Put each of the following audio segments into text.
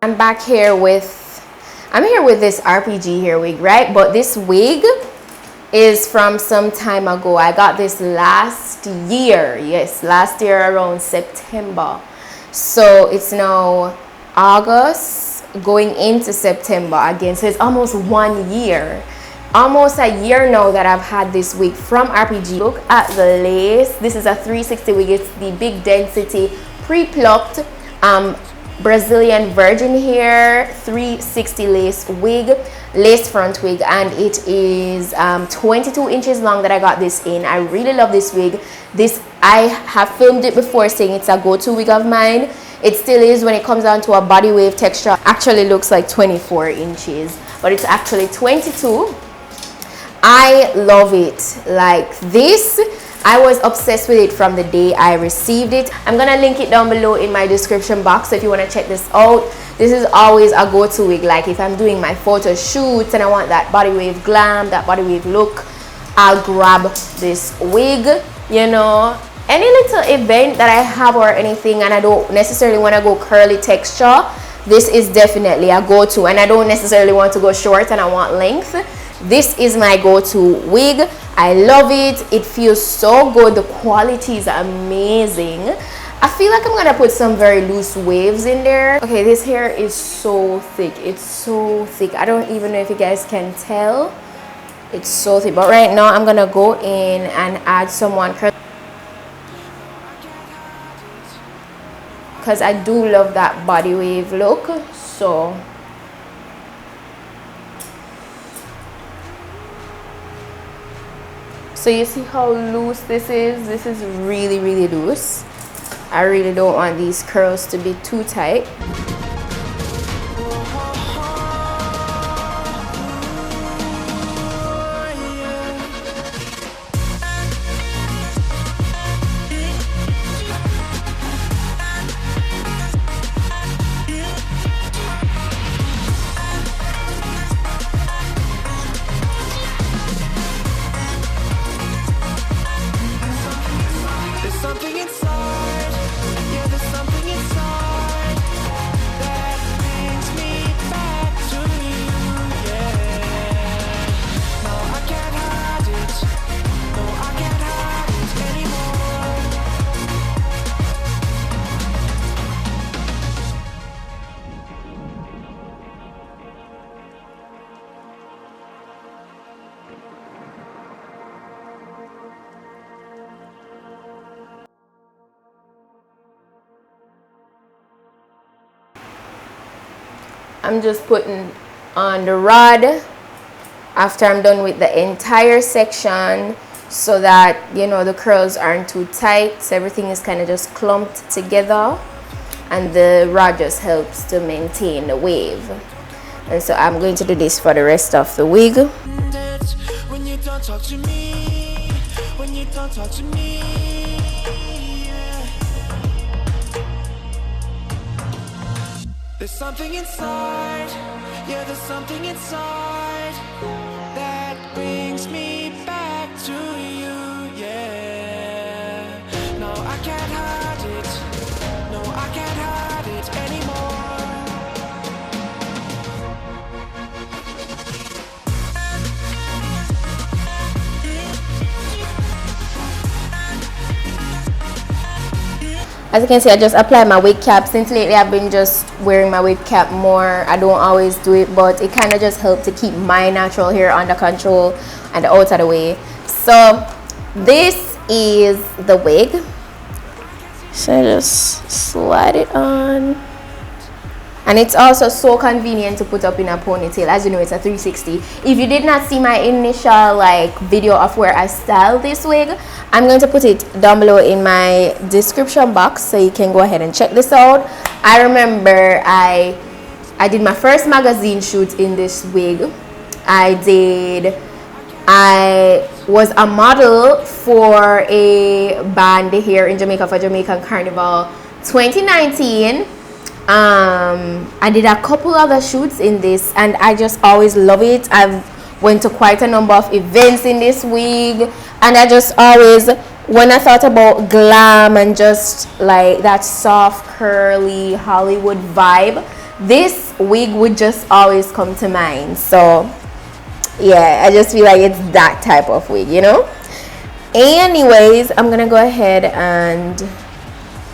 I'm here with this RPG hair wig, right? But this wig is from some time ago. I got this last year. Yes, last year around September. So it's now August going into September again. So it's almost 1 year. Almost a year now that I've had this wig from RPG. Look at the lace. This is a 360 wig. It's the big density pre-plucked Brazilian virgin hair 360 lace wig, lace front wig, and it is 22 inches long that I got this in. I really love this wig. I have filmed it before saying it's a go-to wig of mine. It still is when it comes down to a body wave texture. Actually looks like 24 inches, but it's actually 22. I love it. Like this, I was obsessed with it from the day I received it. I'm gonna link it down below in my description box, so if you want to check this out. This is always a go-to wig. Like if I'm doing my photo shoots and I want that body wave glam, that body wave look, I'll grab this wig. You know, any little event that I have or anything and I don't necessarily want to go curly texture, this is definitely a go-to. And I don't necessarily want to go short and I want length, this is my go-to wig. I love it. It feels so good. The quality is amazing. I feel like I'm gonna put some very loose waves in there. Okay, this hair is so thick. It's so thick. I don't even know if you guys can tell. It's so thick. But right now I'm gonna go in and add some one curl, because I do love that body wave look. So you see how loose this is? This is really, really loose. I really don't want these curls to be too tight. I'm just putting on the rod after I'm done with the entire section, so that, you know, the curls aren't too tight, so everything is kind of just clumped together, and the rod just helps to maintain the wave. And so I'm going to do this for the rest of the wig. When you don't talk to me, when you don't talk to me. There's something inside, yeah, there's something inside that brings me back to you, yeah. No, I can't hide it, no, I can't hide it anymore. As you can see, I just applied my wig cap. Since lately I've been just wearing my wig cap more. I don't always do it, but it kind of just helped to keep my natural hair under control and out of the way. So this is the wig. So just slide it on. And it's also so convenient to put up in a ponytail. As you know, it's a 360. If you did not see my initial video of where I styled this wig, I'm going to put it down below in my description box, so you can go ahead and check this out. I remember I did my first magazine shoot in this wig. I was a model for a band here in Jamaica for Jamaican Carnival 2019. I did a couple other shoots in this, and I just always love it. I've went to quite a number of events in this wig, and I just always, when I thought about glam and just like that soft curly Hollywood vibe, this wig would just always come to mind. So yeah, I just feel like it's that type of wig, you know. Anyways, I'm gonna go ahead and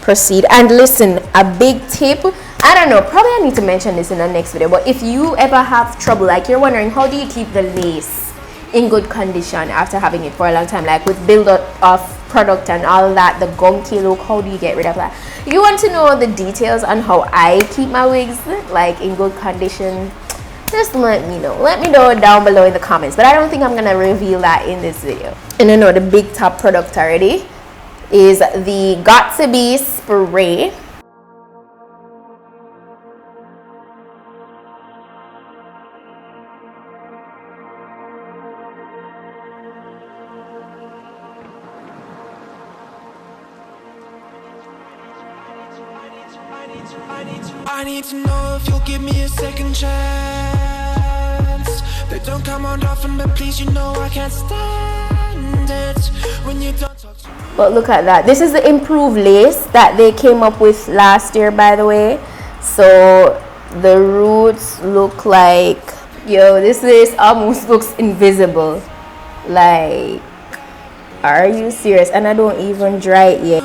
proceed. And listen, a big tip, I don't know, probably I need to mention this in the next video, but if you ever have trouble, like you're wondering how do you keep the lace in good condition after having it for a long time, like with build up of product and all that, the gunky look, how do you get rid of that? If you want to know the details on how I keep my wigs like in good condition, just let me know down below in the comments. But I don't think I'm gonna reveal that in this video. And I know the big top product already is the Got To Be spray. I need to know if you'll give me a second chance. They don't come on often, but please, you know I can't stand it when you don't talk to me. But look at that. This is the improved lace that they came up with last year, by the way. So the roots look like, yo, this lace almost looks invisible. Like, are you serious? And I don't even dry it yet.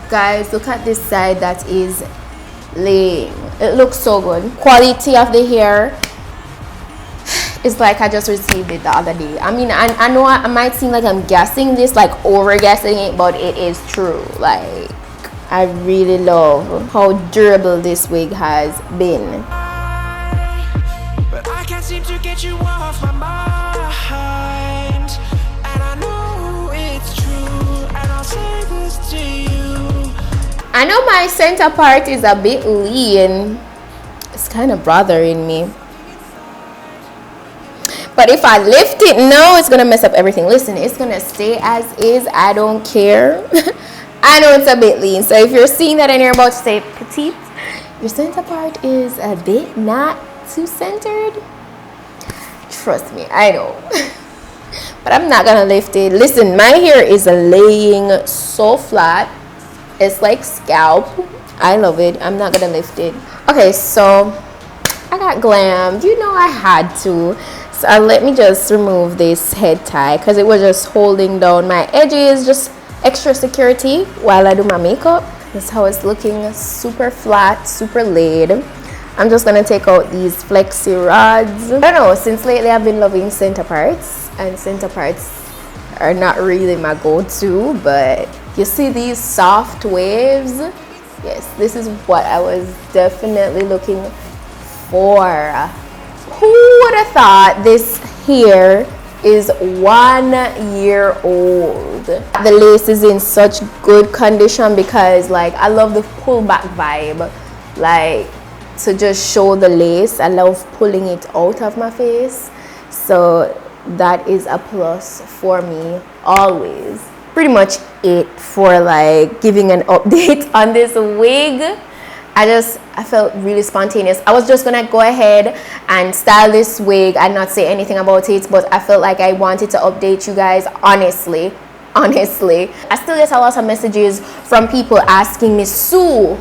Guys, look at this side that is laying. It looks so good. Quality of the hair is like I just received it the other day. I mean, I know I might seem like I'm guessing this, like over guessing it, but it is true. Like, I really love how durable this wig has been. But I can't seem to get you off my mind, and I know it's true, and I'll say this to you. I know my center part is a bit lean. It's kind of bothering me. But if I lift it, no, it's gonna mess up everything. Listen, it's gonna stay as is. I don't care. I know it's a bit lean. So if you're seeing that and you're about to say petite, your center part is a bit not too centered. Trust me, I know. But I'm not gonna lift it. Listen, my hair is laying so flat. It's like scalp. I love it. I'm not gonna lift it. Okay, so I got glammed. You know I had to. So let me just remove this head tie because it was just holding down my edges, just extra security while I do my makeup. This is how it's looking, super flat, super laid. I'm just gonna take out these flexi rods. I don't know, since lately I've been loving center parts, and center parts are not really my go-to, but you see these soft waves? Yes, this is what I was definitely looking for. Who would have thought this hair is 1 year old? The lace is in such good condition because like I love the pullback vibe. Like to just show the lace, I love pulling it out of my face. So that is a plus for me always. Pretty much it for like giving an update on this wig. I felt really spontaneous. I was just gonna go ahead and style this wig and not say anything about it, but I felt like I wanted to update you guys honestly. I still get a lot of messages from people asking me, Sue,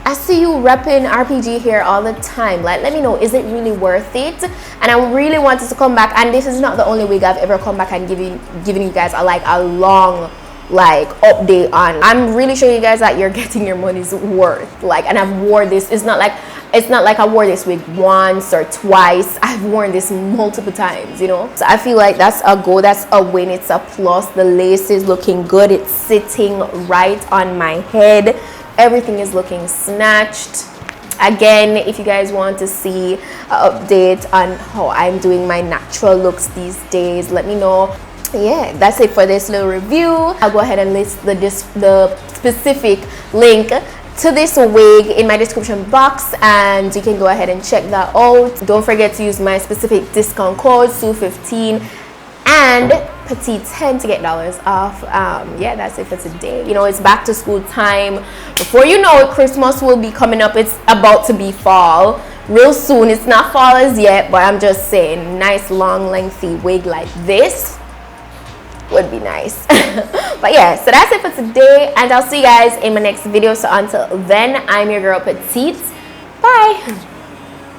I see you repping RPG hair all the time. Like, let me know, is it really worth it? And I really wanted to come back, and this is not the only wig I've ever come back and given you guys a long like update on. I'm really showing you guys that you're getting your money's worth. Like, and I've worn this. It's not like I wore this wig once or twice. I've worn this multiple times, you know. So I feel like that's a go, that's a win, it's a plus. The lace is looking good, it's sitting right on my head, everything is looking snatched. Again, if you guys want to see an update on how I'm doing my natural looks these days, let me know. Yeah, that's it for this little review. I'll go ahead and list the specific link to this wig in my description box, and you can go ahead and check that out. Don't forget to use my specific discount code SUE15 and Petite-10 to get dollars off. Yeah, that's it for today. You know, it's back to school time. Before you know it, Christmas will be coming up. It's about to be fall. real soon. It's not fall as yet, but I'm just saying, nice long lengthy wig like this would be nice. But yeah, so that's it for today, and I'll see you guys in my next video. So until then, I'm your girl Petite. Bye.